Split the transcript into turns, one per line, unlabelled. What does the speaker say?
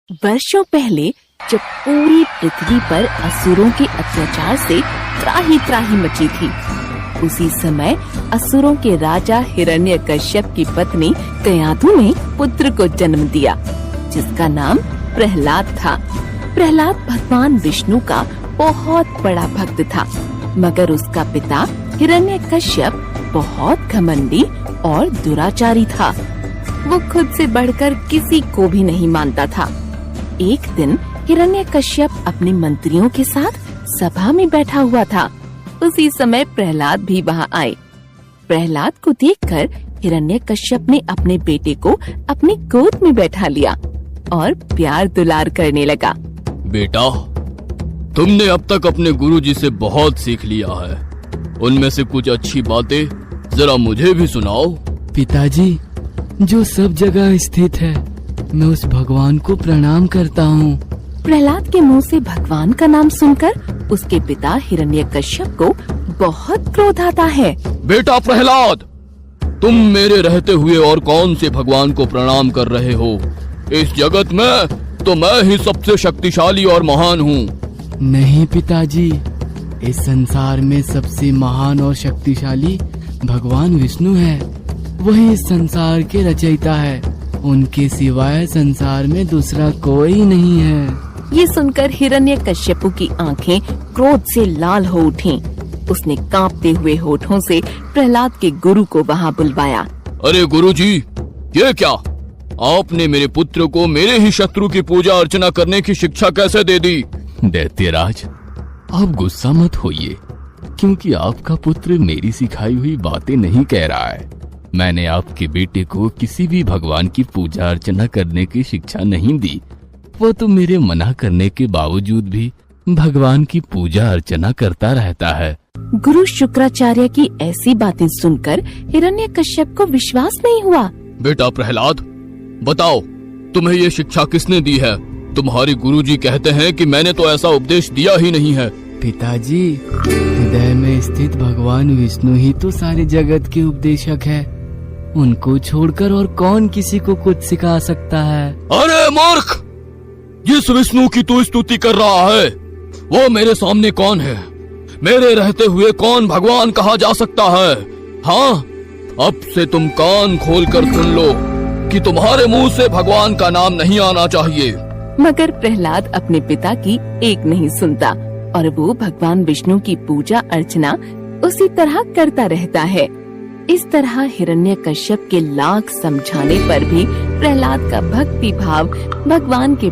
वर्षों पहले जब पूरी पृथ्वी पर असुरों के अत्याचार से त्राही त्राही मची थी, उसी समय असुरों के राजा हिरण्यकश्यप की पत्नी कयाधु ने पुत्र को जन्म दिया, जिसका नाम प्रहलाद था। प्रहलाद भगवान विष्णु का बहुत बड़ा भक्त था, मगर उसका पिता हिरण्यकश्यप बहुत घमंडी और दुराचारी था। वो खुद से बढ़कर किसी को भी नहीं मानता था। एक दिन हिरण्यकश्यप अपने मंत्रियों के साथ सभा में बैठा हुआ था। उसी समय प्रहलाद भी वहाँ आए। प्रहलाद को देखकर हिरण्यकश्यप ने अपने बेटे को अपनी गोद में बैठा लिया और प्यार दुलार करने लगा।
बेटा, तुमने अब तक अपने गुरुजी से बहुत सीख लिया है। उनमें से कुछ अच्छी बातें जरा मुझे भी सुनाओ।
पिताजी, जो सब जगह स्थित है, मैं उस भगवान को प्रणाम करता हूँ।
प्रहलाद के मुंह से भगवान का नाम सुनकर उसके पिता हिरण्यकश्यप को बहुत क्रोध आता है।
बेटा प्रहलाद, तुम मेरे रहते हुए और कौन से भगवान को प्रणाम कर रहे हो? इस जगत में तो मैं ही सबसे शक्तिशाली और महान हूँ।
नहीं पिताजी, इस संसार में सबसे महान और शक्तिशाली भगवान विष्णु है। वही इस संसार के रचयिता है। उनके सिवाय संसार में दूसरा कोई नहीं है।
ये सुनकर हिरण्यकश्यपु की आंखें क्रोध से लाल हो उठीं। उसने कांपते हुए होठों से प्रहलाद के गुरु को वहाँ बुलवाया।
अरे गुरुजी, ये क्या? आपने मेरे पुत्र को मेरे ही शत्रु की पूजा अर्चना करने की शिक्षा कैसे दे दी?
दैत्यराज, आप गुस्सा मत होइए, क्योंकि आपका पुत्र मेरी सिखाई हुई बातें नहीं कह रहा है। मैंने आपके बेटे को किसी भी भगवान की पूजा अर्चना करने की शिक्षा नहीं दी। वो तो मेरे मना करने के बावजूद भी भगवान की पूजा अर्चना करता रहता है।
गुरु शुक्राचार्य की ऐसी बातें सुनकर हिरण्यकश्यप को विश्वास नहीं हुआ।
बेटा प्रहलाद, बताओ, तुम्हें ये शिक्षा किसने दी है? तुम्हारे गुरुजी कहते हैं कि मैंने तो ऐसा उपदेश दिया ही नहीं है।
पिताजी, हृदय में स्थित भगवान विष्णु ही तो सारे जगत के उपदेशक है। उनको छोड़कर और कौन किसी को कुछ सिखा सकता है?
अरे मूर्ख, जिस विष्णु की तू स्तुति कर रहा है, वो मेरे सामने कौन है? मेरे रहते हुए कौन भगवान कहा जा सकता है? हाँ, अब से तुम कान खोलकर सुन लो कि तुम्हारे मुंह से भगवान का नाम नहीं आना चाहिए।
मगर प्रहलाद अपने पिता की एक नहीं सुनता और वो भगवान विष्णु की पूजा अर्चना उसी तरह करता रहता है। इस तरह हिरण्यकश्यप के लाख समझाने पर भी प्रहलाद का भक्ति भाव भगवान के